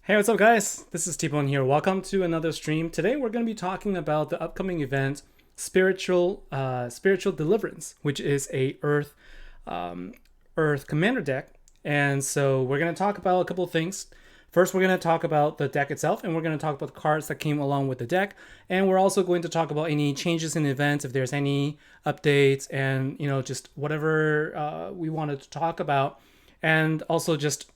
Hey, what's up, guys? This is TBone here. Welcome to another stream. Today, we're going to be talking about the upcoming event, Spiritual Deliverance, which is a Earth Commander deck. And so, we're going to talk about a couple of things. First, we're going to talk about the deck itself, and we're going to talk about the cards that came along with the deck. And we're also going to talk about any changes in the event, if there's any updates, and just whatever we wanted to talk about, and also just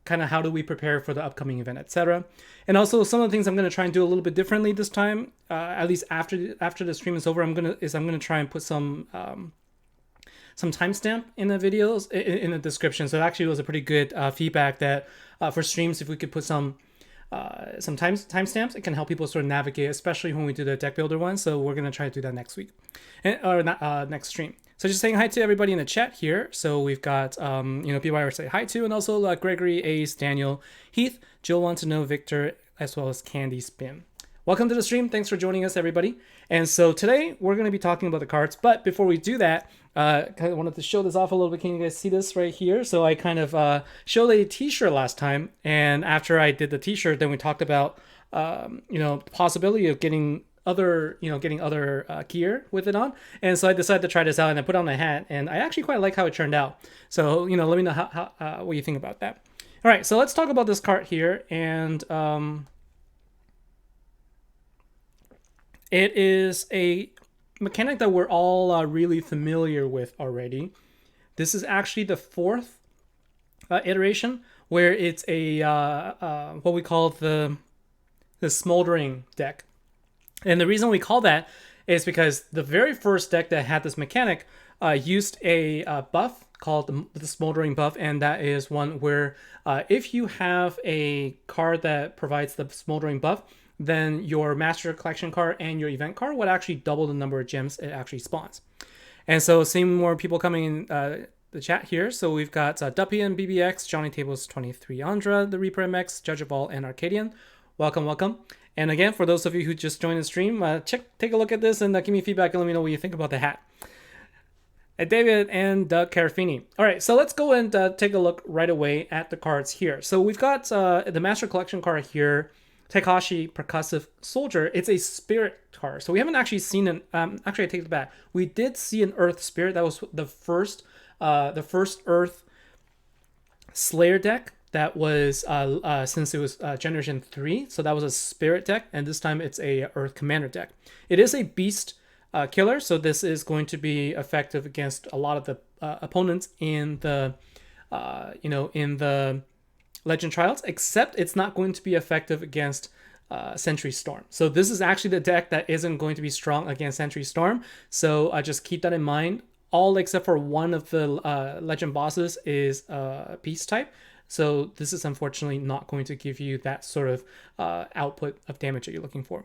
kind of how do we prepare for the upcoming event, etc. And also some of the things I'm going to try and do a little bit differently this time. At least after the stream is over, I'm gonna try and put some timestamp in the videos in the description. So it actually was a pretty good feedback that for streams, if we could put some timestamps, it can help people sort of navigate, especially when we do the deck builder one. So we're gonna try to do that next week, or next stream. So just saying hi to everybody in the chat here. So we've got BYR say hi to, and also Gregory, Ace, Daniel, Heath, Jill wants to know, Victor, as well as Candy Spin. Welcome to the stream. Thanks for joining us, everybody. And so today we're going to be talking about the cards. But before we do that, kind of wanted to show this off a little bit. Can you guys see this right here? So I kind of showed a T-shirt last time, and after I did the T-shirt, then we talked about the possibility of getting other gear with it on. And so I decided to try this out, and I put on my hat, and I actually quite like how it turned out. So let me know how what you think about that. All right, so let's talk about this card here, and it is a mechanic that we're all really familiar with already. This is actually the fourth iteration, where it's a what we call the smoldering deck. And the reason we call that is because the very first deck that had this mechanic used a buff called the Smoldering buff, and that is one where if you have a card that provides the Smoldering buff, then your Master Collection card and your event card would actually double the number of gems it actually spawns. And so seeing more people coming in the chat here. So we've got Duppy and BBX, Johnny Tables 23 Andra, the Reaper MX, Judge of All, and Arcadian. Welcome. And again, for those of you who just joined the stream, take a look at this and give me feedback and let me know what you think about the hat. David and Doug Carafini. All right, so let's go and take a look right away at the cards here. So we've got the Master Collection card here, Takashi Percussive Soldier. It's a spirit card. So we haven't actually seen an... actually, I take it back. We did see an Earth Spirit. That was the first Earth Slayer deck. That was since it was Generation 3, so that was a Spirit deck, and this time it's a Earth Commander deck. It is a Beast killer, so this is going to be effective against a lot of the opponents in the in the Legend Trials, except it's not going to be effective against Sentry Storm. So this is actually the deck that isn't going to be strong against Sentry Storm, so just keep that in mind. All except for one of the Legend bosses is Beast type. So this is unfortunately not going to give you that sort of output of damage that you're looking for.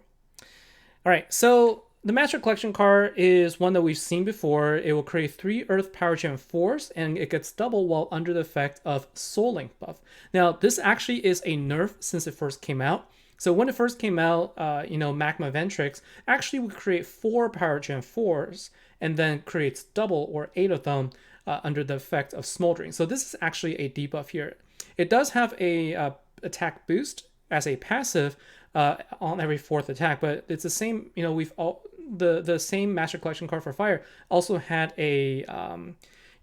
All right, so the Master Collection card is one that we've seen before. It will create 3 Earth Power Gem 4s, and it gets double while under the effect of Soul Link buff. Now, this actually is a nerf since it first came out. So when it first came out, Magma Ventrix actually would create 4 Power Gem 4s, and then creates double or 8 of them under the effect of Smoldering. So this is actually a debuff here. It does have a attack boost as a passive on every 4th attack, but it's the same. We've all the same Master Collection card for Fire also had a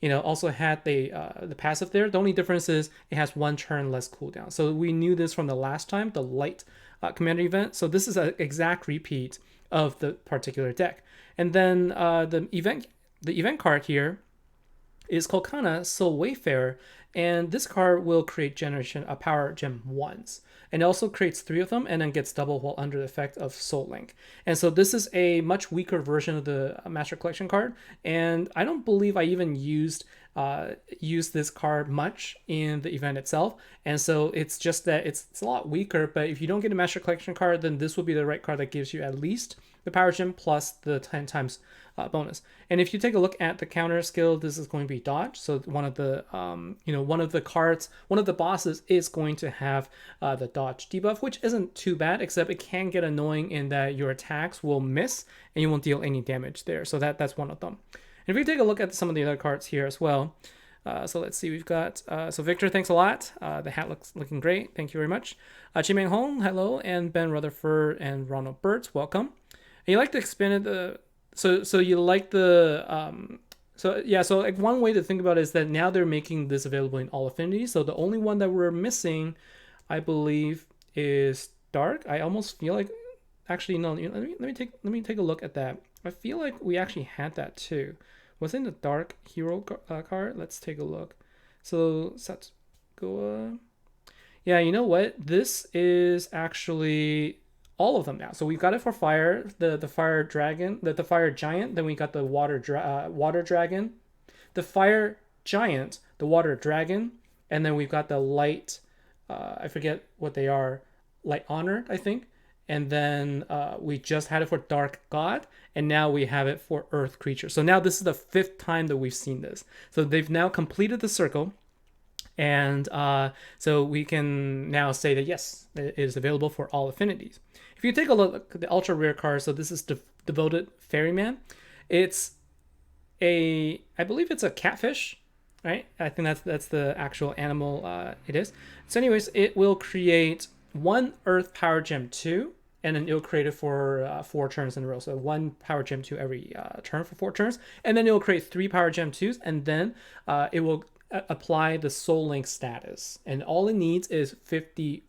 the passive there. The only difference is it has 1 turn less cooldown. So we knew this from the last time, the Light Commander event. So this is an exact repeat of the particular deck. And then the event card here is called Kana Soul Wayfarer, and this card will create Power Gem 1s, and it also creates 3 of them and then gets double while under the effect of Soul Link. And so this is a much weaker version of the Master Collection card, and I don't believe I even used this card much in the event itself. And so it's just that it's a lot weaker, but if you don't get a Master Collection card, then this will be the right card that gives you at least the Power Gem plus the 10 times bonus. And if you take a look at the counter skill, this is going to be dodge. So one of the one of the bosses is going to have the dodge debuff, which isn't too bad, except it can get annoying in that your attacks will miss and you won't deal any damage there. So that's one of them. And if we take a look at some of the other cards here as well, So let's see, we've got, so Victor, thanks a lot. The hat looking great. Thank you very much. Chimeng Hong, hello. And Ben Rutherford and Ronald Burt, welcome. And you like the expanded, so you like the, so like one way to think about it is that now they're making this available in all affinities. So the only one that we're missing, I believe, is Dark. I almost feel like, actually, no, let me take a look at that. I feel like we actually had that too. Wasn't the Dark Hero card? Let's take a look. So Satsugawa. Yeah, you know what? This is actually all of them now. So we've got it for fire, the fire dragon, the fire giant. Then we got the water dragon, the fire giant, the water dragon, and then we've got the light. I forget what they are. Light honored, I think. And then we just had it for Dark God, and now we have it for Earth Creature. So now this is the 5th time that we've seen this. So they've now completed the circle, and so we can now say that yes, it is available for all affinities. If you take a look at the ultra rare card, so this is Devoted Ferryman. It's I believe it's a catfish, right? I think that's the actual animal it is. So anyways, it will create 1 Earth Power Gem 2, and then it'll create it for 4 turns in a row. So 1 Power Gem 2 every turn for 4 turns, and then it'll create 3 Power Gem 2s, and then it will apply the Soul Link status. And all it needs is 50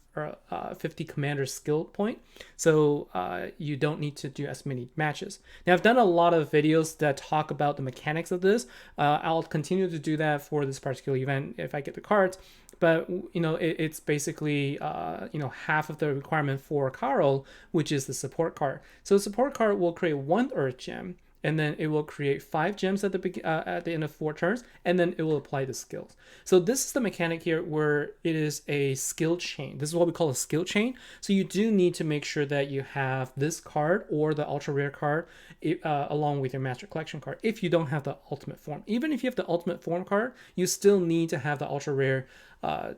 commander skill point, so you don't need to do as many matches. Now I've done a lot of videos that talk about the mechanics of this. I'll continue to do that for this particular event if I get the cards, but it's basically half of the requirement for Carl, which is the support card. So the support card will create 1 Earth Gem, and then it will create 5 gems at the end of 4 turns, and then it will apply the skills. So this is the mechanic here where it is a skill chain. This is what we call a skill chain. So you do need to make sure that you have this card or the ultra rare card along with your master collection card. If you don't have the ultimate form, even if you have the ultimate form card, you still need to have the ultra rare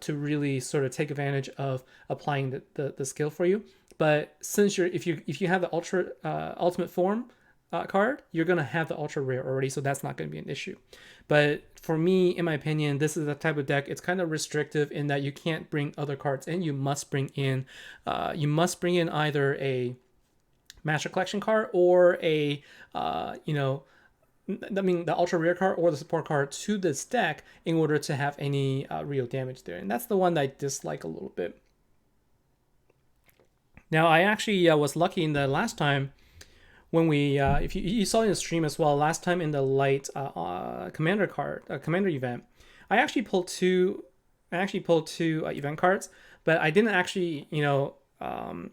to really sort of take advantage of applying the skill for you. But since if you have the ultimate form card, you're going to have the ultra rare already, so that's not going to be an issue. But for me, in my opinion, this is the type of deck, it's kind of restrictive in that you can't bring other cards in. You must bring in either a master collection card or the ultra rare card or the support card to this deck in order to have any real damage there. And that's the one that I dislike a little bit. Now, I actually was lucky in the last time when we, if you saw in the stream as well, last time in the light commander event, I actually pulled two event cards, but I didn't actually, I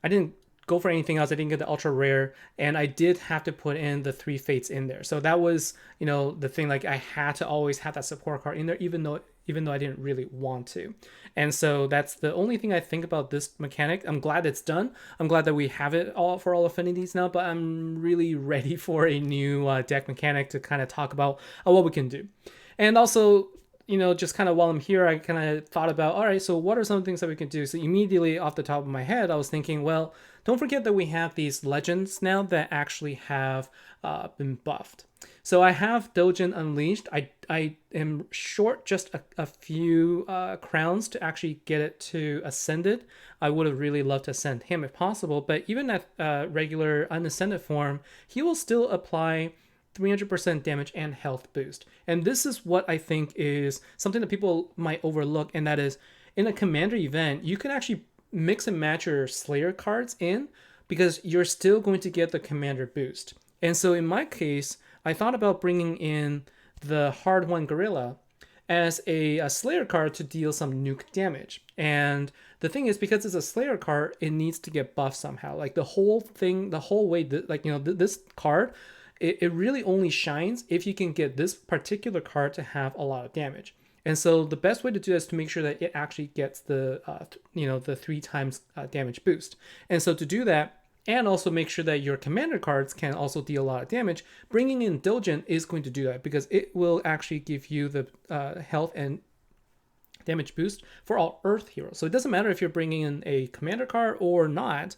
didn't go for anything else. I didn't get the ultra rare, and I did have to put in the 3 fates in there. So that was, the thing, like I had to always have that support card in there, even though I didn't really want to. And so that's the only thing I think about this mechanic. I'm glad it's done. I'm glad that we have it all for all affinities now, but I'm really ready for a new deck mechanic to kind of talk about what we can do. And also, just kind of while I'm here, I kind of thought about, all right, so what are some things that we can do? So immediately off the top of my head, I was thinking, well, don't forget that we have these legends now that actually have been buffed. So I have Dojin Unleashed. I am short just a few crowns to actually get it to Ascended. I would have really loved to ascend him if possible, but even at regular unascended form, he will still apply 300% damage and health boost. And this is what I think is something that people might overlook, and that is in a commander event, you can actually mix and match your Slayer cards in because you're still going to get the commander boost. And so in my case, I thought about bringing in the Hard One Gorilla as a Slayer card to deal some nuke damage. And the thing is, because it's a Slayer card, it needs to get buffed somehow. Like the whole way, this card, it really only shines if you can get this particular card to have a lot of damage. And so the best way to do that is to make sure that it actually gets the 3 times damage boost. And so to do that, and also make sure that your commander cards can also deal a lot of damage, bringing in Dojin is going to do that because it will actually give you the health and damage boost for all Earth heroes. So it doesn't matter if you're bringing in a commander card or not,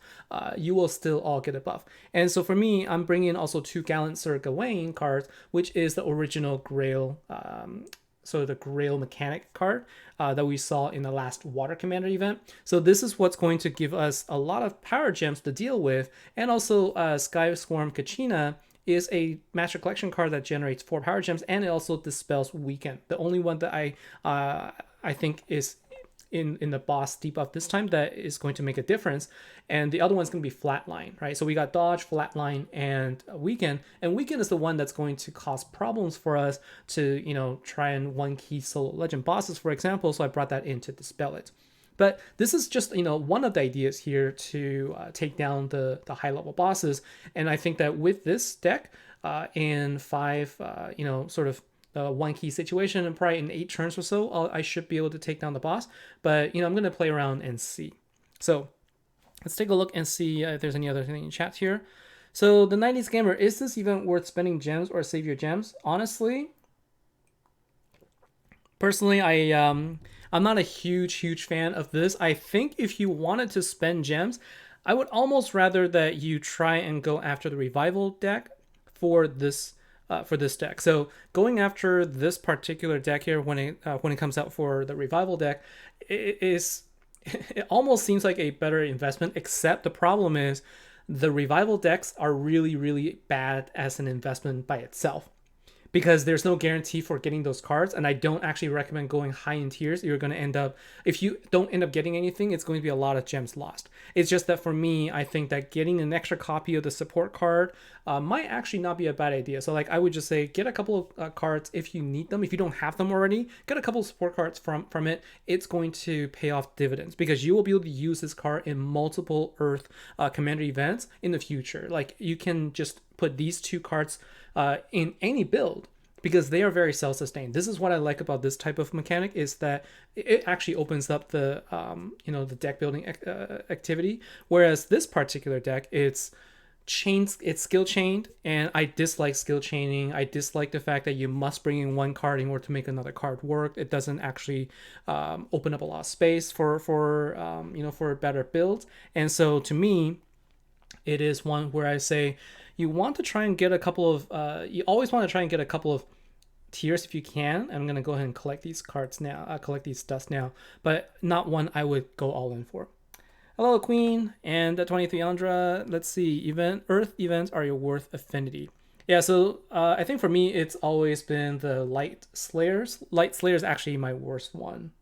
you will still all get a buff. And so for me, I'm bringing in also 2 Gallant Sir Gawain cards, which is the original Grail sort of the Grail mechanic card that we saw in the last Water Commander event. So this is what's going to give us a lot of power gems to deal with, and also Sky Swarm Kachina is a Master Collection card that generates 4 power gems, and it also dispels Weaken. The only one that I think is in the boss debuff this time that is going to make a difference, and the other one's going to be Flatline, right? So we got Dodge, Flatline, and Weaken, and Weaken is the one that's going to cause problems for us to, you know, try and one key solo legend bosses, for example. So I brought that in to dispel it. But this is just, you know, one of the ideas here to take down the high level bosses, and I think that with this deck in 5, you know, sort of one key situation, and probably in 8 turns or so, I should be able to take down the boss. But, you know, I'm going to play around and see. So let's take a look and see if there's any other thing in chat here. So the 90s Gamer, is this event worth spending gems or save your gems? Honestly, personally, I'm not a huge fan of this. I think if you wanted to spend gems, I would almost rather that you try and go after the Revival deck for this deck. So going after this particular deck here when it comes out for the Revival deck, it almost seems like a better investment, except the problem is the Revival decks are really bad as an investment by itself, because there's no guarantee for getting those cards, and I don't actually recommend going high in tiers. You're going to end up, if you don't end up getting anything, it's going to be a lot of gems lost. It's just that for me, I think that getting an extra copy of the support card might actually not be a bad idea. So like I would just say get a couple of cards if you need them. If you don't have them already, get a couple of support cards from it. It's going to pay off dividends, because you will be able to use this card in multiple Earth Commander events in the future. Like you can just put these 2 cards in any build, because they are very self-sustained. This is what I like about this type of mechanic, is that it actually opens up the you know, the deck building activity. Whereas this particular deck, it's skill chained, and I dislike skill chaining. I dislike the fact that you must bring in 1 card in order to make another card work. It doesn't actually open up a lot of space for you know, for better builds. And so to me, it is one where I say, you want to try and get a couple of, you always want to try and get a couple of tiers if you can. And I'm going to go ahead and collect these cards now, collect these dust now, but not one I would go all in for. Hello, Queen, and 23 Andra. Let's see, Earth events are your worth affinity. Yeah, so I think for me, it's always been the Light Slayers. Light Slayer is actually my worst one.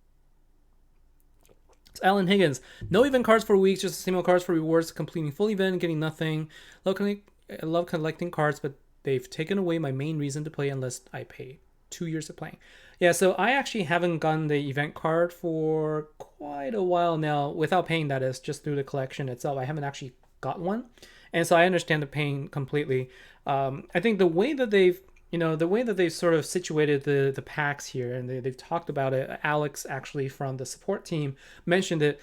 Alan Higgins, no event cards for weeks, just single cards for rewards, completing full event, getting nothing. I love collecting cards, but they've taken away my main reason to play unless I pay 2 years of playing. Yeah, so I actually haven't gotten the event card for quite a while now, without paying, that is, just through the collection itself. I haven't actually got one, and so I understand the pain completely. I think the way that they've sort of situated the packs here, and they've talked about it. Alex, actually from the support team, mentioned it.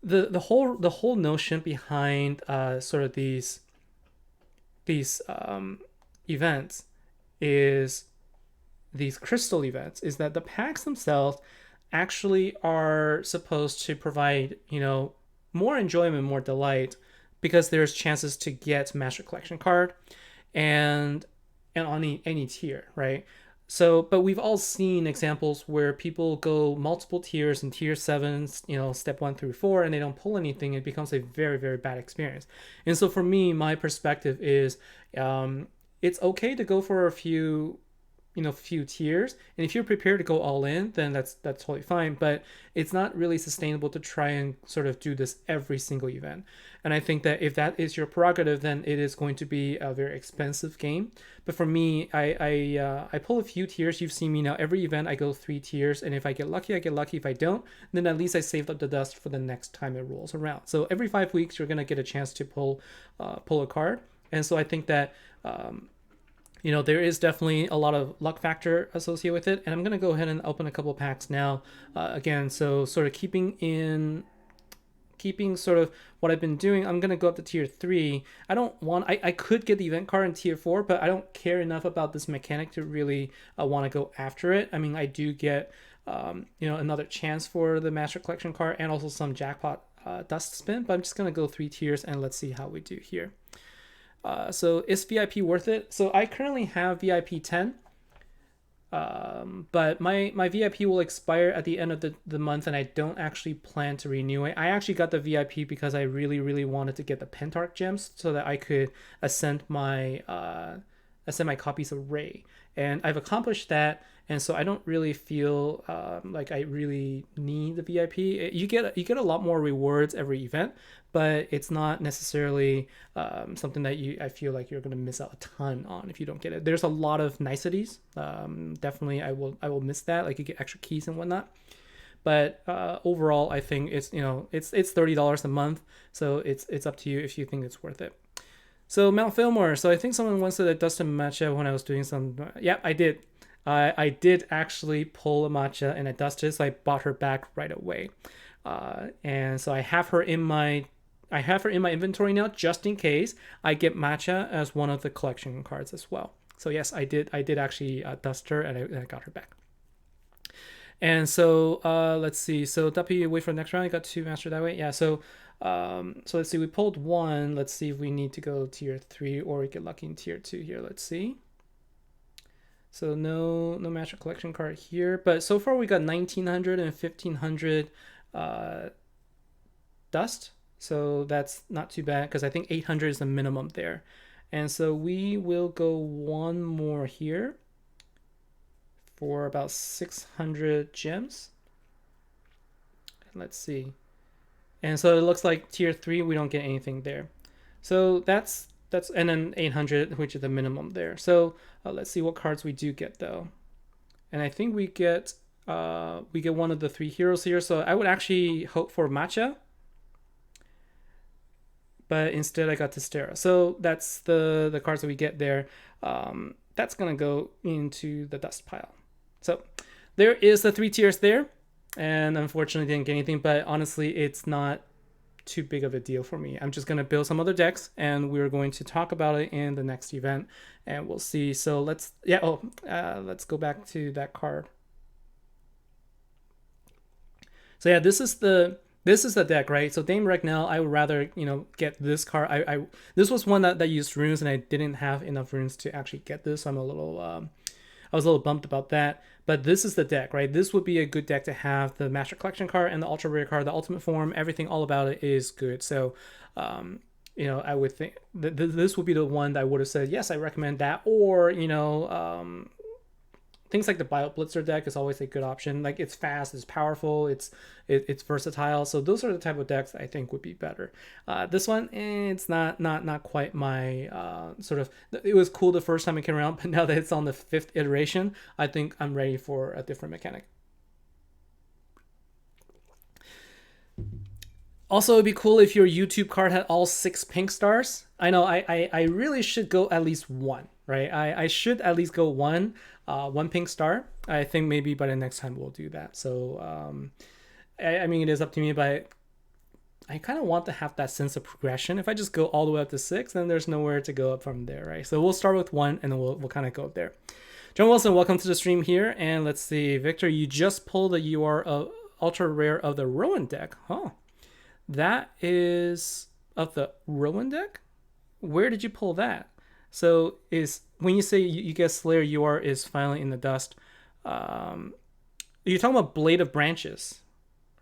The whole notion behind sort of these events is these crystal events, is that the packs themselves actually are supposed to provide, you know, more enjoyment, more delight, because there's chances to get Master Collection card and on any tier, right? So, but we've all seen examples where people go multiple tiers and tier 7s, you know, step 1 through 4, and they don't pull anything. It becomes a very bad experience. And so for me, my perspective is it's okay to go for a few tiers, and if you're prepared to go all in, then that's totally fine. But it's not really sustainable to try and sort of do this every single event. And I think that if that is your prerogative, then it is going to be a very expensive game. But for me, I pull a few tiers. You've seen me now, every event I go 3 tiers, and if I get lucky, I get lucky. If I don't, then at least I saved up the dust for the next time it rolls around. So every 5 weeks, you're gonna get a chance to pull a card. And so I think that you know, there is definitely a lot of luck factor associated with it. And I'm going to go ahead and open a couple of packs now. Again, so sort of keeping sort of what I've been doing, I'm going to go up to tier 3. I could get the event card in tier 4, but I don't care enough about this mechanic to really want to go after it. I mean, I do get, you know, another chance for the Master Collection card and also some jackpot dust spin, but I'm just going to go 3 tiers and let's see how we do here. So is VIP worth it? So I currently have VIP 10. But my VIP will expire at the end of the month, and I don't actually plan to renew it. I actually got the VIP because I really wanted to get the Pentarch gems so that I could ascend my copies array, and I've accomplished that. And so I don't really feel like I really need the VIP. You get a lot more rewards every event, but it's not necessarily something that I feel like you're gonna miss out a ton on if you don't get it. There's a lot of niceties. Definitely, I will miss that. Like you get extra keys and whatnot. But overall, I think it's it's $30 a month, so it's up to you if you think it's worth it. So Mount Fillmore. So I think someone wants to dust a matcha when I was doing some. Yeah, I did. I did actually pull a matcha and I dusted, so I bought her back right away. And so I have her in my inventory now, just in case I get matcha as one of the collection cards as well. So yes, I did actually dust her and I got her back. And so let's see. So W, wait for the next round. I got 2 master that way. Yeah. So let's see. We pulled 1. Let's see if we need to go tier 3 or we get lucky in tier 2 here. Let's see. So no master collection card here, but so far we got 1900 and 1500 dust. So that's not too bad because I think 800 is the minimum there. And so we will go 1 more here for about 600 gems. Let's see. And so it looks like tier 3 we don't get anything there. So that's and then 800, which is the minimum there. So let's see what cards we do get though. And I think we get one of the 3 heroes here. So I would actually hope for matcha, but instead I got Testera. So that's the cards that we get there. That's gonna go into the dust pile. So there is the 3 tiers there, and unfortunately didn't get anything. But honestly, it's not too big of a deal for me. I'm just going to build some other decks and we're going to talk about it in the next event and we'll see. So let's go back to that card. So yeah, this is the deck, right? So Dame Regnell, I would rather get this card. This was one that used runes and I didn't have enough runes to actually get this, so I was a little bummed about that. But this is the deck, right? This would be a good deck to have. The Master Collection card and the Ultra Rare card, the Ultimate Form, everything all about it is good. So, I would think this would be the one that I would have said, yes, I recommend that. Or, things like the Bio Blitzer deck is always a good option. Like it's fast, it's powerful, it's versatile. So those are the type of decks I think would be better. This one, it's not quite my sort of. It was cool the first time it came around, but now that it's on the 5th iteration, I think I'm ready for a different mechanic. Also, it'd be cool if your YouTube card had all 6 pink stars. I know I really should go at least 1, right? I should at least go 1 pink star. I think maybe by the next time we'll do that. So I mean, it is up to me, but I kind of want to have that sense of progression. If I just go all the way up to 6, then there's nowhere to go up from there, right? So we'll start with 1 and then we'll kind of go up there. John Wilson, welcome to the stream here. And let's see, Victor, you just pulled the UR of Ultra Rare of the Rowan deck. Huh. That is of the Rowan deck? Where did you pull that? So is when you say you get Slayer UR is finally in the dust, you're talking about Blade of Branches,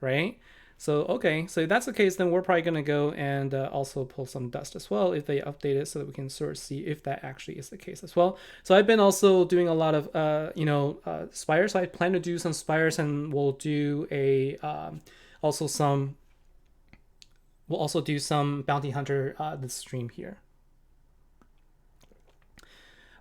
right? So okay, so if that's the case, then we're probably gonna go and also pull some dust as well if they update it, so that we can sort of see if that actually is the case as well. So I've been also doing a lot of Spires. So I plan to do some Spires, and we'll do We'll also do some Bounty Hunter this stream here.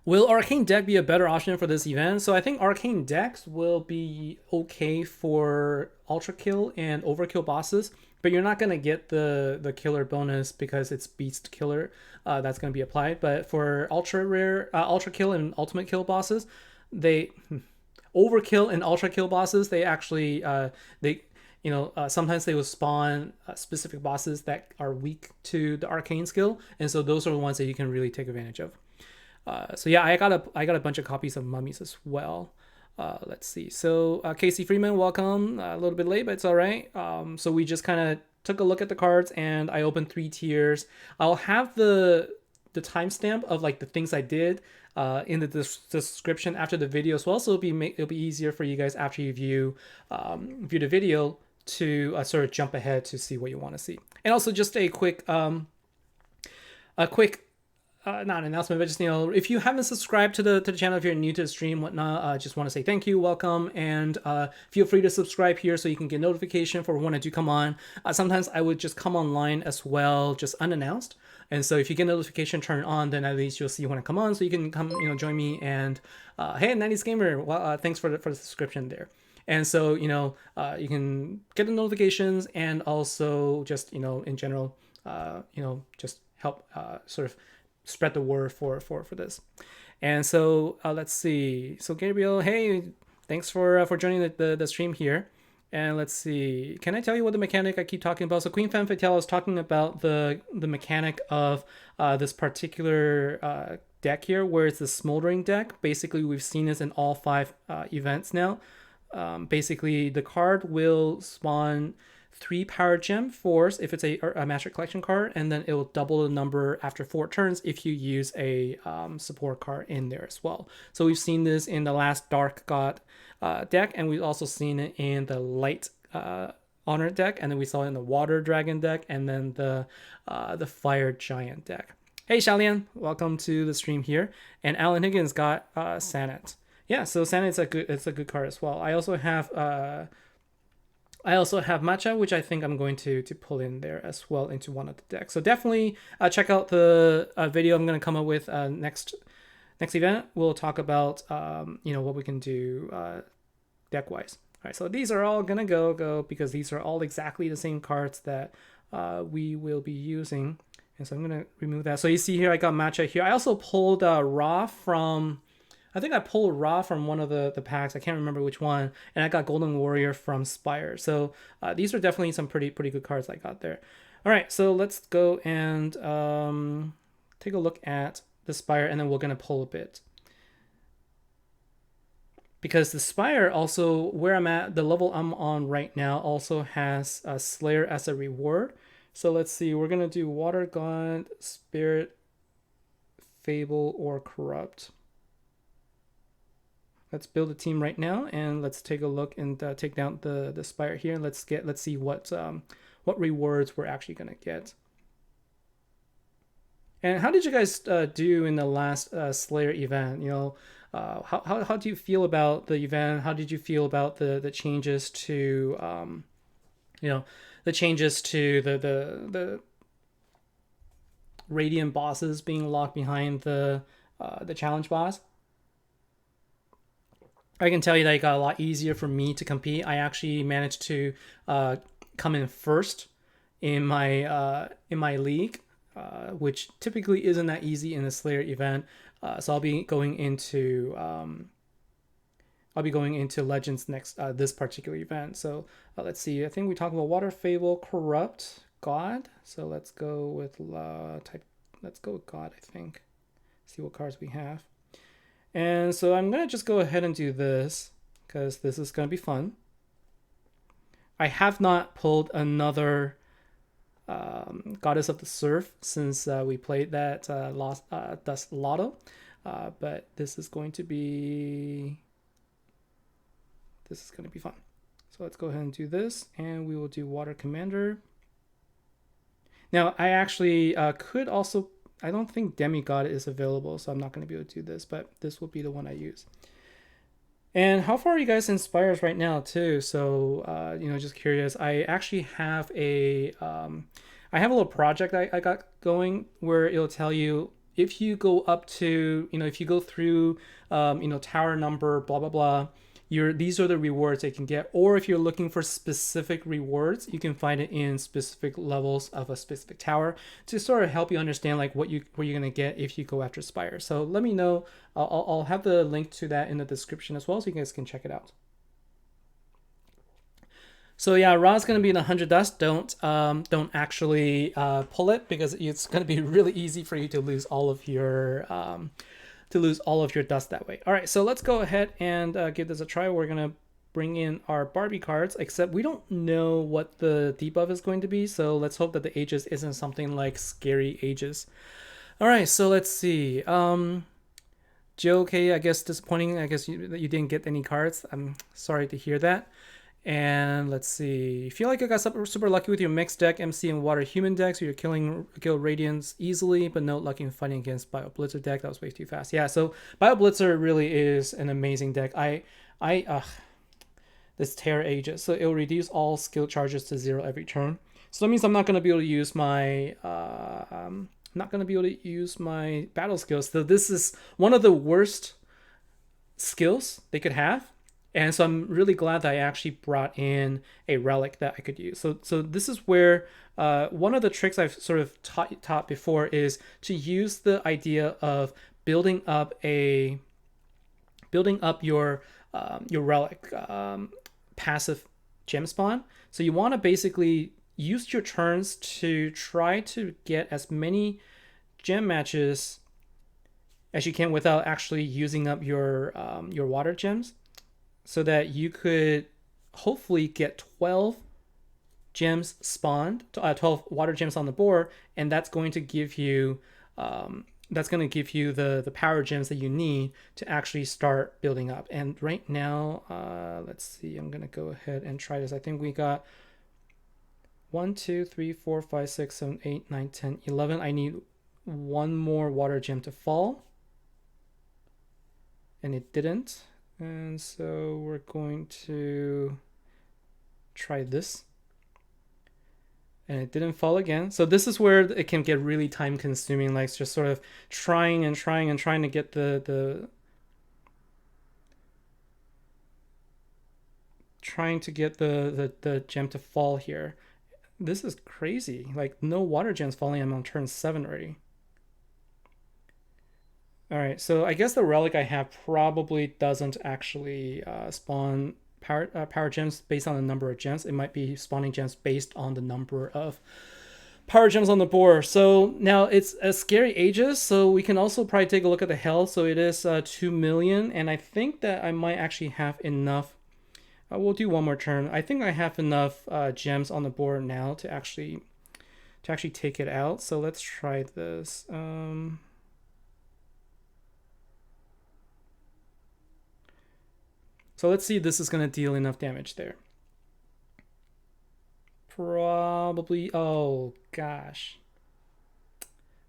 Will Arcane deck be a better option for this event? So I think Arcane decks will be okay for Ultra Kill and Overkill bosses, but you're not going to get the killer bonus because it's Beast Killer that's going to be applied. But for Ultra Rare, Ultra Kill and Ultimate Kill bosses, Overkill and Ultra Kill bosses, they actually, sometimes they will spawn specific bosses that are weak to the arcane skill, and so those are the ones that you can really take advantage of. So yeah, I got a bunch of copies of Mummies as well. Let's see. So Casey Freeman, welcome. A little bit late, but it's all right. So we just kind of took a look at the cards, and I opened 3 tiers. I'll have the timestamp of like the things I did in the description after the video as well. So it'll be easier for you guys after you view the video to sort of jump ahead to see what you want to see. And also just a quick not an announcement, but just, if you haven't subscribed to the channel, if you're new to the stream, whatnot, just want to say thank you, welcome, and feel free to subscribe here so you can get notification for when I do come on. Sometimes I would just come online as well, just unannounced. And so if you get notification turned on, then at least you'll see when I come on, so you can come, join me. And hey, 90s Gamer, well, thanks for the subscription there. And so, you can get the notifications and also just, in general, just help sort of spread the word for this. And so let's see. So Gabriel, hey, thanks for joining the stream here. And let's see. Can I tell you what the mechanic I keep talking about? So Queen Femme Fatale is talking about the mechanic of this particular deck here, where it's the Smoldering deck. Basically, we've seen this in all 5 events now. Basically, the card will spawn 3 power gem force if it's a Master Collection card, and then it will double the number after 4 turns if you use a support card in there as well. So we've seen this in the last Dark God deck, and we've also seen it in the Light Honor deck, and then we saw it in the Water Dragon deck, and then the Fire Giant deck. Hey Shalian, welcome to the stream here. And Alan Higgins got Sanet. Yeah, so Sanet's a good card as well. I also have Matcha, which I think I'm going to pull in there as well into one of the decks. So definitely check out the video I'm going to come up with next event. We'll talk about what we can do deck wise. All right, so these are all gonna go because these are all exactly the same cards that we will be using. And so I'm gonna remove that. So you see here I got Matcha here. I also pulled Ra from. I think I pulled Ra from one of the packs. I can't remember which one. And I got Golden Warrior from Spires. So these are definitely some pretty good cards I got there. All right, so let's go and take a look at the Spire, and then we're going to pull a bit. Because the Spire also, where I'm at, the level I'm on right now, also has a Slayer as a reward. So let's see. We're going to do Water God, Spirit, Fable, or Corrupt. Let's build a team right now, and let's take a look and take down the Spire here. Let's see what rewards we're actually gonna get. And how did you guys do in the last Slayer event? How do you feel about the event? How did you feel about the changes to the changes to the Radiant bosses being locked behind the challenge boss? I can tell you that it got a lot easier for me to compete. I actually managed to come in first in my league, which typically isn't that easy in a Slayer event. So I'll be going into Legends next this particular event. So let's see. I think we talked about Water, Fable, Corrupt, God. So let's go with Let's go with God. I think. See what cards we have. And so I'm going to just go ahead and do this because this is going to be fun. I have not pulled another Goddess of the Surf since we played that Dust Lotto. But this is going to be fun. So let's go ahead and do this, and we will do Water Commander. Now, I actually could also... I don't think Demigod is available, so I'm not going to be able to do this, but this will be the one I use. And how far are you guys in Spires right now, too? So, just curious. I actually have a little project I got going where it'll tell you if you go up to, if you go through, tower number, blah, blah, blah, these are the rewards they can get. Or if you're looking for specific rewards, you can find it in specific levels of a specific tower to sort of help you understand like what you're going to get if you go after Spire. So let me know. I'll have the link to that in the description as well, so you guys can check it out. So yeah, Ra's going to be in 100 dust. Don't actually pull it, because it's going to be really easy for you to lose all of your dust that way. All right, so let's go ahead and give this a try. We're going to bring in our Barbie cards, except we don't know what the debuff is going to be, so let's hope that the Aegis isn't something like Scary Aegis. All right, so let's see. JOK, I guess disappointing. I guess that you didn't get any cards. I'm sorry to hear that. And let's see. You feel like you got super lucky with your mixed deck, MC and Water Human deck, so you're kill Radiance easily, but no lucky in fighting against Bio Blitzer deck. That was way too fast. Yeah, so Bio Blitzer really is an amazing deck. This Terror Aegis, so it will reduce all skill charges to 0 every turn. So that means I'm not going to be able to use my battle skills. So this is one of the worst skills they could have. And so I'm really glad that I actually brought in a relic that I could use. So this is where one of the tricks I've sort of taught before is to use the idea of building up your relic passive gem spawn. So you want to basically use your turns to try to get as many gem matches as you can without actually using up your water gems, so that you could hopefully get 12 gems spawned, 12 water gems on the board, and that's going to give you the power gems that you need to actually start building up. And right now, let's see, I'm gonna go ahead and try this. I think we got 1, 2, 3, 4, 5, 6, 7, 8, 9, 10, 11. I need one more water gem to fall, and it didn't. And so we're going to try this. And it didn't fall again. So this is where it can get really time consuming, like just sort of trying to get the gem to fall here. This is crazy. Like no water gems falling. I'm on turn 7 already. All right, so I guess the relic I have probably doesn't actually spawn power gems based on the number of gems. It might be spawning gems based on the number of power gems on the board. So now it's a Scary Aegis, so we can also probably take a look at the health. So it is 2 million, and I think that I might actually have enough. We'll do one more turn. I think I have enough gems on the board now to actually take it out. So let's try this. So let's see if this is going to deal enough damage there. Probably, oh gosh.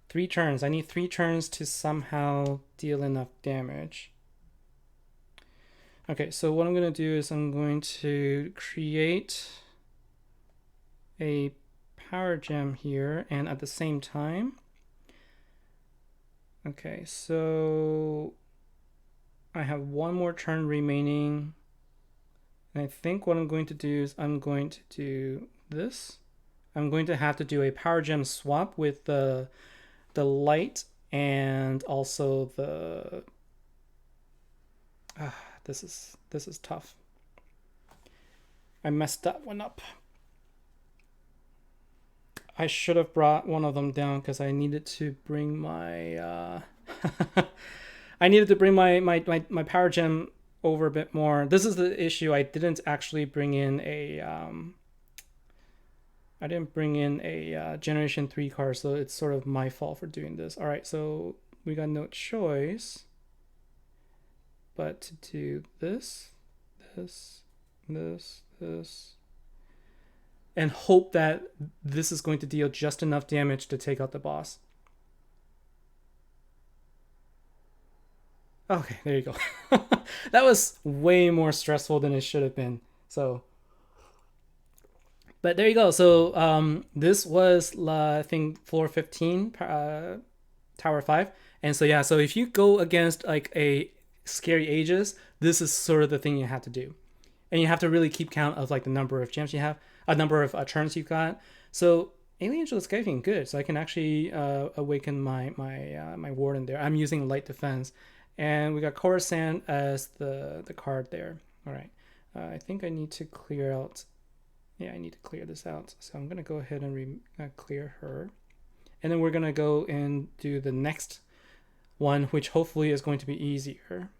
3 turns. I need 3 turns to somehow deal enough damage. Okay, so what I'm going to do is I'm going to create a power gem here, and at the same time, okay, so I have one more turn remaining, and I think what I'm going to do is I'm going to do this. I'm going to have to do a power gem swap with the light and also the this is tough. I messed that one up. I should have brought one of them down because I needed to bring my I needed to bring my power gem over a bit more. This is the issue. I didn't actually bring in a Generation 3 card, so it's sort of my fault for doing this. All right, so we got no choice but to do this, and hope that this is going to deal just enough damage to take out the boss. Okay, there you go. That was way more stressful than it should have been. So, but there you go. So this was I think floor 15, tower 5, and so yeah. So if you go against like a Scary Aegis, this is sort of the thing you have to do, and you have to really keep count of like the number of gems you have, a number of turns you've got. So Alien Angel is getting good, so I can actually awaken my warden there. I'm using light defense. And we got Coruscant as the card there. All right. I think I need to clear out. Yeah, I need to clear this out. So I'm going to go ahead and clear her. And then we're going to go and do the next one, which hopefully is going to be easier.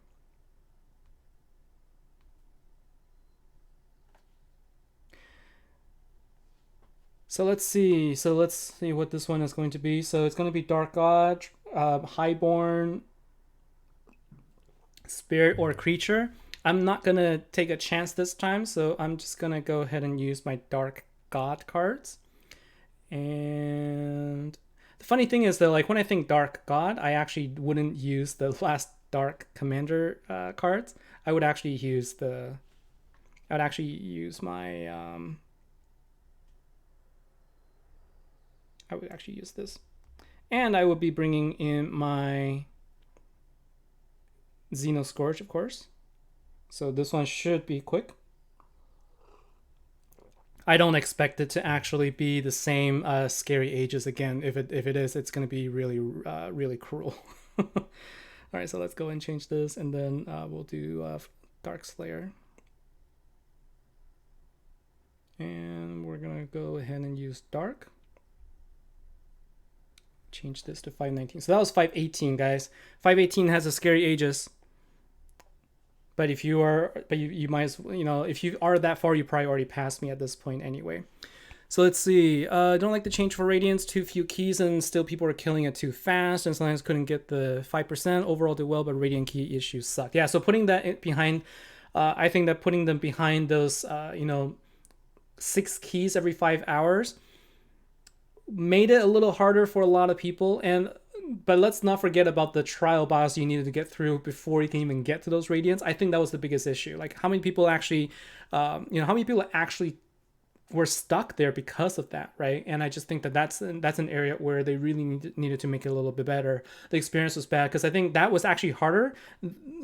So let's see. What this one is going to be. So it's going to be Dark God, Highborn, spirit or creature. I'm not gonna take a chance this time, so I'm just gonna go ahead and use my Dark God cards. And the funny thing is that, like, when I think Dark God, I actually wouldn't use the last Dark Commander cards. I would actually use my I would actually use this, and I would be bringing in my Xenoscourge, of course. So this one should be quick. I don't expect it to actually be the same scary ages again. If it is, it's going to be really really cruel. All right, so let's go and change this, and then we'll do Dark Slayer, and we're gonna go ahead and use Dark. Change this to 519. So that was 518, guys. 518 has a scary ages. But if you are, you might as well, if you are that far, you probably already passed me at this point anyway. So let's see. Don't like the change for Radiance. Too few keys, and still people are killing it too fast, and sometimes couldn't get the 5%. Overall did well, but Radiant key issues suck. Yeah, so putting that behind, I think that putting them behind those, 6 keys every 5 hours made it a little harder for a lot of people. But let's not forget about the trial boss you needed to get through before you can even get to those Radiants. I think that was the biggest issue. Like, how many people actually, how many people actually were stuck there because of that, right? And I just think that that's an area where they really needed to make it a little bit better. The experience was bad because I think that was actually harder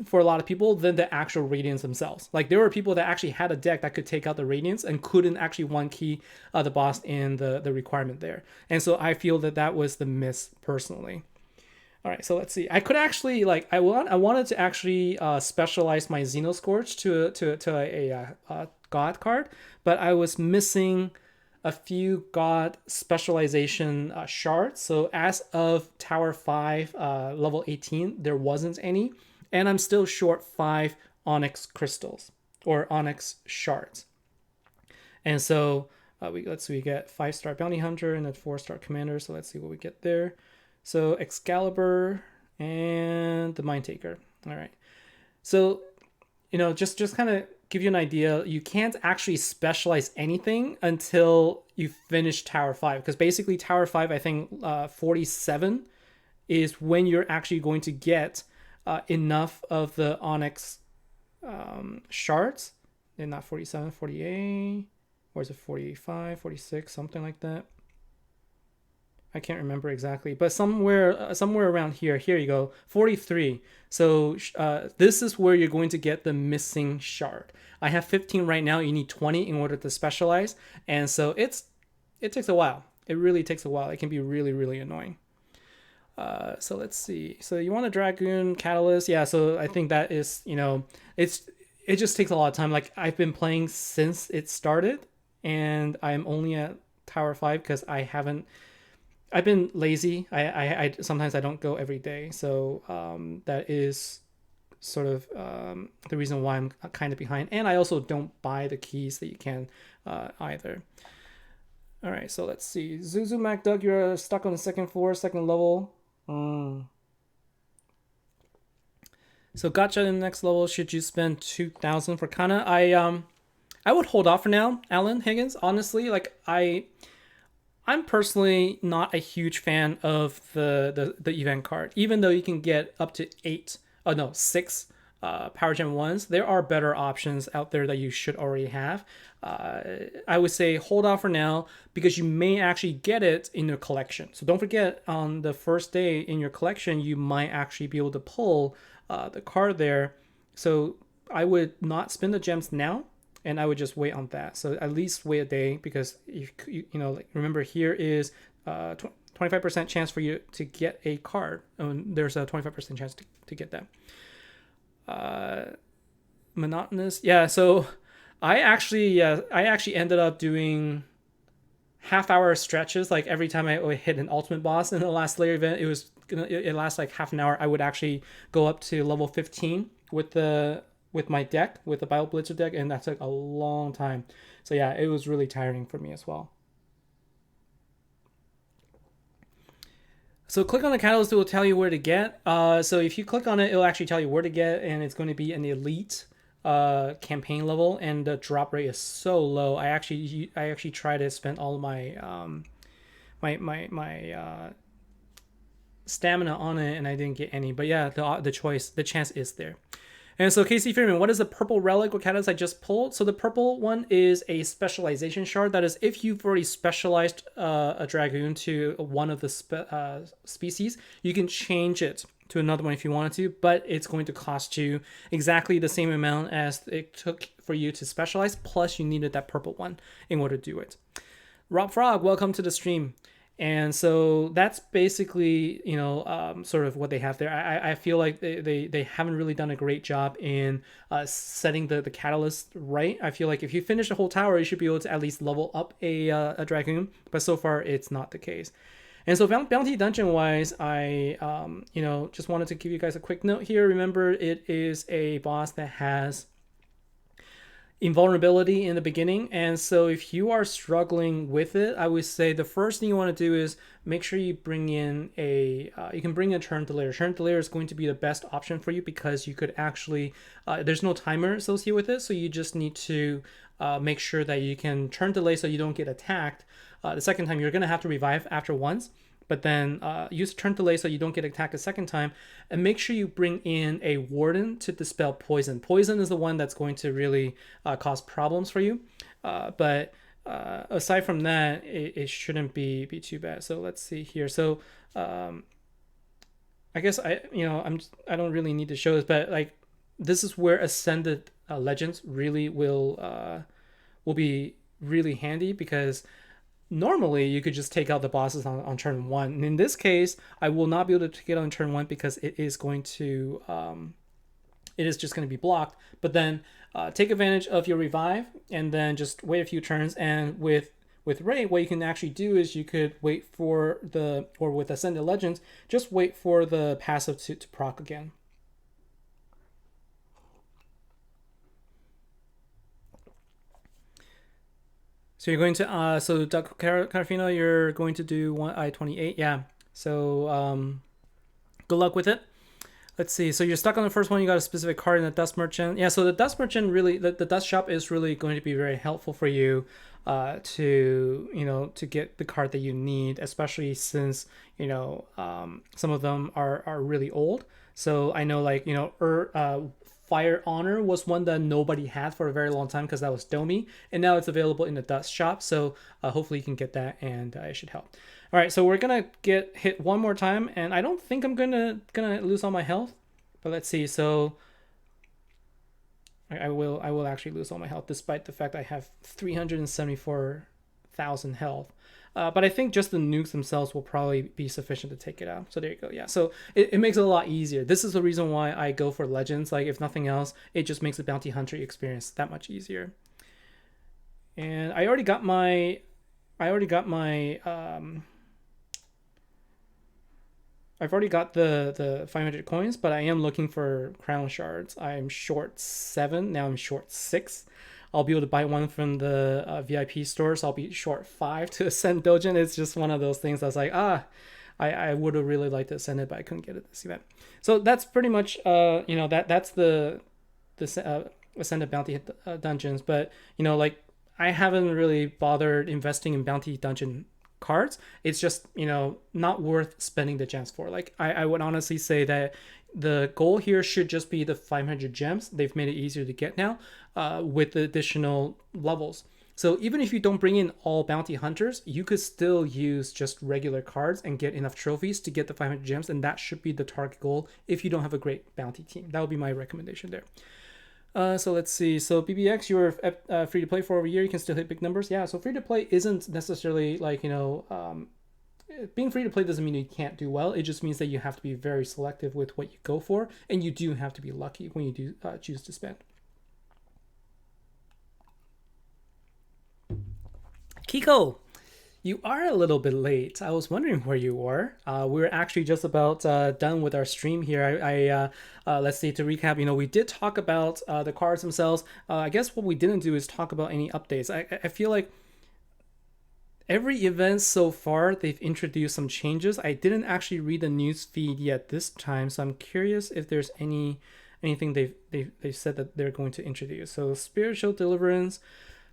for a lot of people than the actual Radiants themselves. Like, there were people that actually had a deck that could take out the Radiants and couldn't actually one key the boss in the requirement there. And so I feel that was the miss personally. All right, so let's see. I could actually, like, I wanted to actually specialize my Xenoscourge to a God card, but I was missing a few God specialization shards. So as of Tower 5, level 18, there wasn't any, and I'm still short 5 Onyx crystals or Onyx shards. And so we get 5-star Bounty Hunter and a 4-star Commander. So let's see what we get there. So Excalibur and the Mind Taker. All right. So, just kind of give you an idea, you can't actually specialize anything until you finish Tower 5. Because basically Tower 5, I think 47 is when you're actually going to get enough of the Onyx shards. And not 47, 48. Or is it 45, 46, something like that? I can't remember exactly, but somewhere around here. Here you go, 43. So this is where you're going to get the missing shard. I have 15 right now. You need 20 in order to specialize, and so it takes a while. It really takes a while. It can be really, really annoying. So let's see. So you want a Dragoon Catalyst? Yeah. So I think that is, it just takes a lot of time. Like, I've been playing since it started, and I'm only at Tower 5 because I've been lazy. I sometimes I don't go every day, so that is sort of the reason why I'm kind of behind. And I also don't buy the keys that you can either. All right, so let's see. Zuzu MacDuck, you're stuck on the second floor, second level. So gotcha in the next level. Should you spend 2,000 for Kana? I would hold off for now, Alan Higgins. Honestly, like I'm personally not a huge fan of the event card, even though you can get up to 6 Power Gen 1s. There are better options out there that you should already have. I would say hold off for now because you may actually get it in your collection. So don't forget, on the first day in your collection, you might actually be able to pull the card there. So I would not spend the gems now, and I would just wait on that. So at least wait a day, because remember, here is 25% chance for you to get a card. There's a 25% chance to get that. Monotonous. Yeah, so I actually ended up doing half-hour stretches. Like, every time I hit an ultimate boss in the last Slayer event, it lasts like half an hour. I would actually go up to level 15 with my deck, with the Bio Blitzer deck, and that took a long time. So yeah, it was really tiring for me as well. So click on the catalyst, it will tell you where to get. So if you click on it, it'll actually tell you where to get, and it's going to be an elite campaign level, and the drop rate is so low. I actually tried to spend all of my stamina on it, and I didn't get any. But yeah, the chance is there. And so Casey Freeman, what is the purple relic or catalyst I just pulled? So the purple one is a specialization shard. That is, if you've already specialized a dragoon to one of the species, you can change it to another one if you wanted to, but it's going to cost you exactly the same amount as it took for you to specialize, plus you needed that purple one in order to do it. Rob Frog, welcome to the stream. And so that's basically, sort of what they have there. I feel like they haven't really done a great job in setting the catalyst right. I feel like if you finish the whole tower, you should be able to at least level up a dragoon, but so far it's not the case. And so bounty dungeon wise, I just wanted to give you guys a quick note here. Remember, it is a boss that has invulnerability in the beginning, and so if you are struggling with it, I would say the first thing you want to do is make sure you bring in you can bring in turn delay. Turn delay is going to be the best option for you because you could actually there's no timer associated with it, so you just need to make sure that you can turn delay so you don't get attacked the second time. You're going to have to revive after once, but then use turn delay so you don't get attacked a second time, and make sure you bring in a warden to dispel poison. Poison is the one that's going to really cause problems for you, but aside from that, it shouldn't be too bad. So let's see here. So I guess I don't really need to show this, but like this is where ascended legends really will be really handy, because normally you could just take out the bosses on turn one. And in this case, I will not be able to take it on turn one because it is going to it is just going to be blocked. But then take advantage of your revive and then just wait a few turns. And with Ray, what you can actually do is you could wait for or with Ascended Legends, just wait for the passive to proc again. So you're going to, so Doug Carafino, you're going to do I-28. Yeah. So good luck with it. Let's see. So you're stuck on the first one. You got a specific card in the Dust Merchant. Yeah. So the Dust Merchant really, the Dust Shop is really going to be very helpful for you to get the card that you need, especially since, some of them are really old. So I know, like, Fire Honor was one that nobody had for a very long time because that was Domi, and now it's available in the Dust Shop. So hopefully you can get that, and it should help. All right, so we're gonna get hit one more time, and I don't think I'm gonna lose all my health, but let's see. So I will actually lose all my health, despite the fact I have 374,000 health. But I think just the nukes themselves will probably be sufficient to take it out. So there you go. Yeah. So it makes it a lot easier. This is the reason why I go for Legends. Like, if nothing else, it just makes the bounty hunter experience that much easier. And I've already got the 500 coins, but I am looking for crown shards. I'm short 7. Now I'm short 6. I'll be able to buy one from the VIP store, so I'll be short 5 to ascend Dojin. It's just one of those things that's like, I would have really liked to ascend it, but I couldn't get it this event. So that's pretty much, that's the ascended bounty dungeons. But, I haven't really bothered investing in bounty dungeon cards. It's just, not worth spending the gems for. Like, I would honestly say that the goal here should just be the 500 gems. They've made it easier to get now with the additional levels. So even if you don't bring in all bounty hunters, you could still use just regular cards and get enough trophies to get the 500 gems, and that should be the target goal if you don't have a great bounty team. That would be my recommendation there. So let's see. So BBX, you were free to play for over a year. You can still hit big numbers. Yeah, so free to play isn't necessarily like, being free to play doesn't mean you can't do well. It just means that you have to be very selective with what you go for, and you do have to be lucky when you do choose to spend. Kiko, you are a little bit late. I was wondering where you were. We're actually just about done with our stream here. Let's see, to recap, we did talk about the cards themselves. I guess what we didn't do is talk about any updates. I feel like Every event so far, they've introduced some changes. I didn't actually read the news feed yet this time, so I'm curious if there's anything they've said that they're going to introduce. So spiritual deliverance.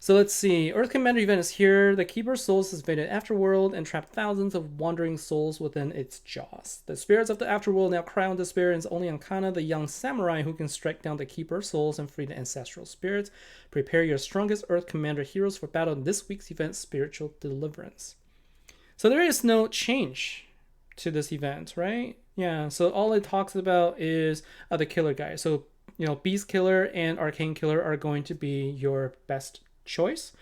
So let's see. Earth Commander event is here. The Keeper of Souls has invaded Afterworld and trapped thousands of wandering souls within its jaws. The spirits of the Afterworld now cry on despair, and it's only Ankana, the young samurai, who can strike down the Keeper of Souls and free the ancestral spirits. Prepare your strongest Earth Commander heroes for battle in this week's event, Spiritual Deliverance. So there is no change to this event, right? Yeah, so all it talks about is the killer guy. So, Beast Killer and Arcane Killer are going to be your best choice,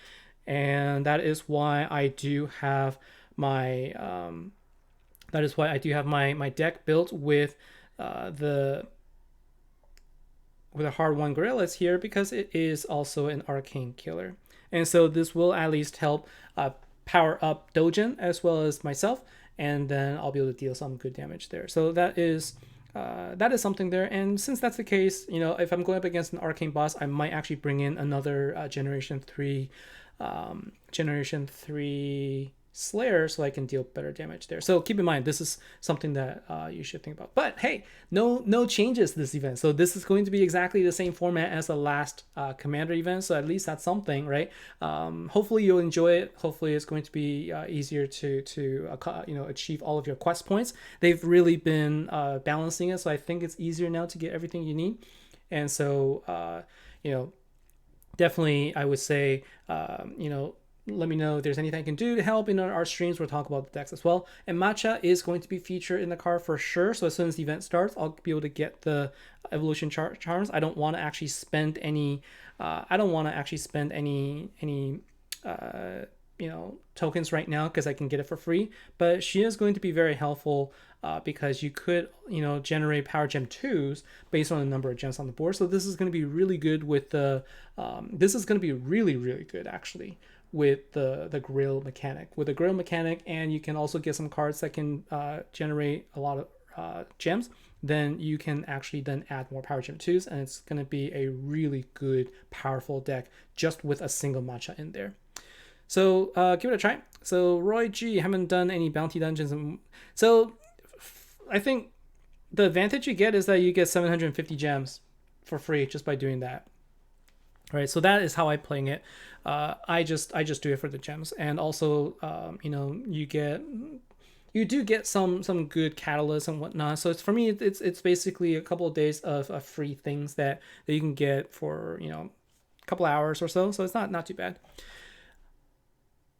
and that is why I do have my my deck built with the a hard one gorillas here, because it is also an arcane killer, and so this will at least help power up Dojin as well as myself, and then I'll be able to deal some good damage there. So that is something there. And since that's the case, if I'm going up against an arcane boss, I might actually bring in another generation 3 Slayer, so I can deal better damage there. So keep in mind, this is something that you should think about. But hey, no changes this event. So this is going to be exactly the same format as the last Commander event. So at least that's something, right? Hopefully you'll enjoy it. Hopefully it's going to be easier to achieve all of your quest points. They've really been balancing it, so I think it's easier now to get everything you need. And so definitely I would say let me know if there's anything I can do to help. In our streams, we'll talk about the decks as well. And Matcha is going to be featured in the card for sure. So as soon as the event starts, I'll be able to get the evolution charms. I don't want to actually spend any. Tokens right now, because I can get it for free. But she is going to be very helpful because you could generate power gem 2s based on the number of gems on the board. So this is going to be really good with the. This is going to be really, really good actually with the grill mechanic. With the grill mechanic, and you can also get some cards that can generate a lot of gems. Then you can actually then add more power gem 2s, and it's going to be a really good, powerful deck just with a single matcha in there. So give it a try. So Roy G, haven't done any bounty dungeons. So I think the advantage you get is that you get 750 gems for free just by doing that. All right, so that is how I'm playing it. I just do it for the gems, and also you do get some good catalysts and whatnot. So for me, it's basically a couple of days of free things that you can get for a couple hours or so. So it's not too bad.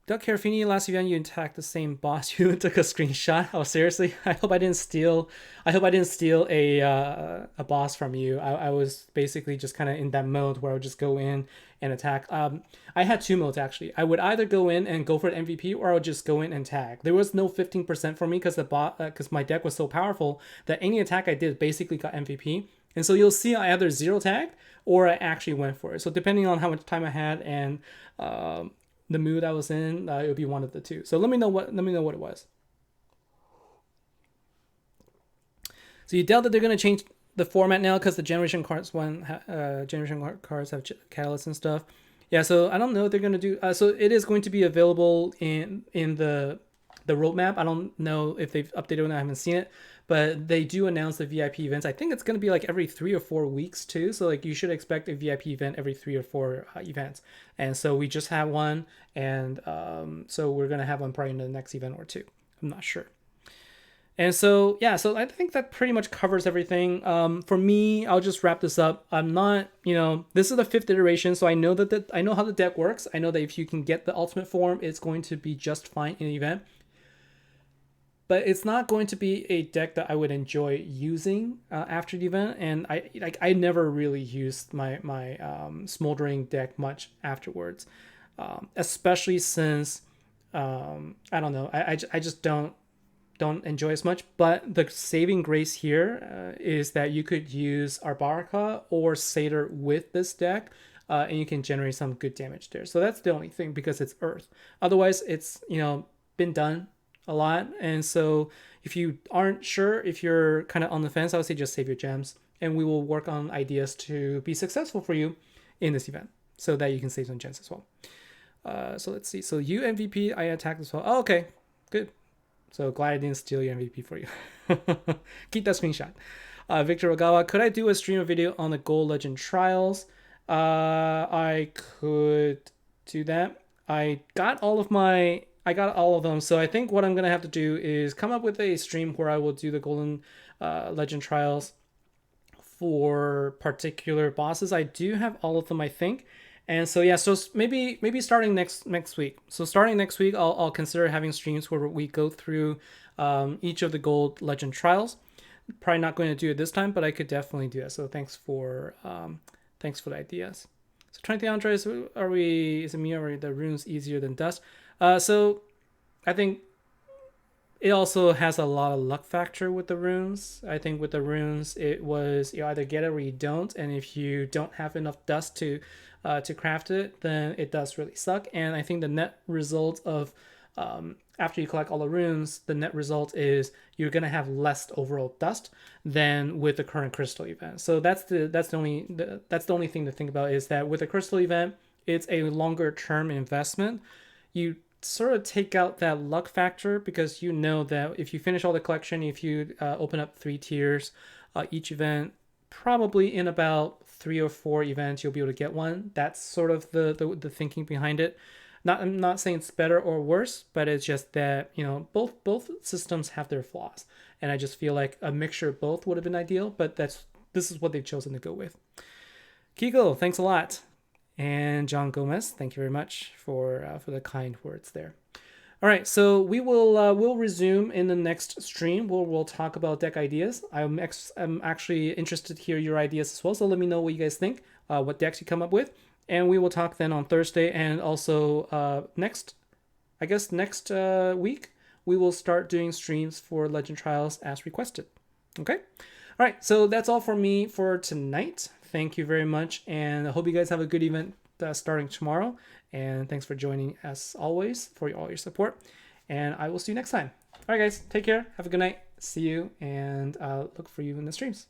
Doug Carafini, last event you attacked the same boss. You took a screenshot. Oh, seriously? I hope I didn't steal a boss from you. I was basically just kind of in that mode where I would just go in and attack. I had two modes actually. I would either go in and go for an MVP, or I would just go in and tag. There was no 15% for me because my deck was so powerful that any attack I did basically got MVP. And so you'll see I either zero tagged or I actually went for it. So depending on how much time I had and the mood I was in, it would be one of the two. So let me know what it was. So you doubt that they're going to change the format now because the generation cards cards have catalysts and stuff. Yeah, so I don't know what they're going to do. So it is going to be available in the roadmap. I don't know if they've updated it. I haven't seen it, but they do announce the VIP events. I think it's going to be like every 3 or 4 weeks too. So like you should expect a VIP event every 3 or 4 events. And so we just had one, and so we're going to have one probably in the next event or two. I'm not sure. And so, yeah, so I think that pretty much covers everything. For me, I'll just wrap this up. I'm not, this is the 5th iteration, so I know that I know how the deck works. I know that if you can get the ultimate form, it's going to be just fine in the event. But it's not going to be a deck that I would enjoy using after the event. And I never really used my Smoldering deck much afterwards, especially since I don't know, I just don't enjoy as much. But the saving grace here is that you could use Arbaraka or Satyr with this deck, and you can generate some good damage there. So that's the only thing, because it's Earth. Otherwise, it's been done a lot. And so if you aren't sure, if you're kind of on the fence, I would say just save your gems, and we will work on ideas to be successful for you in this event so that you can save some gems as well. So let's see. So you MVP, I attacked as well. Oh, okay, good. So glad I didn't steal your MVP for you. Keep that screenshot. Victor Ogawa, could I do a stream video on the Gold Legend Trials? I could do that. I got all of them. So I think what I'm gonna have to do is come up with a stream where I will do the Golden Legend Trials for particular bosses. I do have all of them, I think. And so yeah, so maybe starting next week. So starting next week, I'll consider having streams where we go through each of the Gold Legend Trials. Probably not going to do it this time, but I could definitely do it. So thanks for the ideas. So 20 Andres, is it me or are the runes easier than dust? So I think it also has a lot of luck factor with the runes. I think with the runes, it was you either get it or you don't, and if you don't have enough dust to craft it, then it does really suck. And I think the net result of after you collect all the runes, the net result is you're gonna have less overall dust than with the current crystal event. So that's the only thing to think about, is that with a crystal event, it's a longer term investment. You sort of take out that luck factor because you know that if you finish all the collection, if you open up 3 tiers each event, probably in about 3 or 4 events you'll be able to get one. That's sort of the thinking behind it. I'm not saying it's better or worse, but it's just that, you know, both systems have their flaws, and I just feel like a mixture of both would have been ideal, but this is what they've chosen to go with. Kiko, thanks a lot. And John Gomez, thank you very much for the kind words there. All right, so we'll resume in the next stream. We'll talk about deck ideas. I'm actually interested to hear your ideas as well. So let me know what you guys think, what decks you come up with, and we will talk then on Thursday, and also next week we will start doing streams for Legend Trials as requested. Okay, all right. So that's all for me for tonight. Thank you very much, and I hope you guys have a good event starting tomorrow. And thanks for joining, as always, for all your support. And I will see you next time. All right, guys, take care. Have a good night. See you, and look for you in the streams.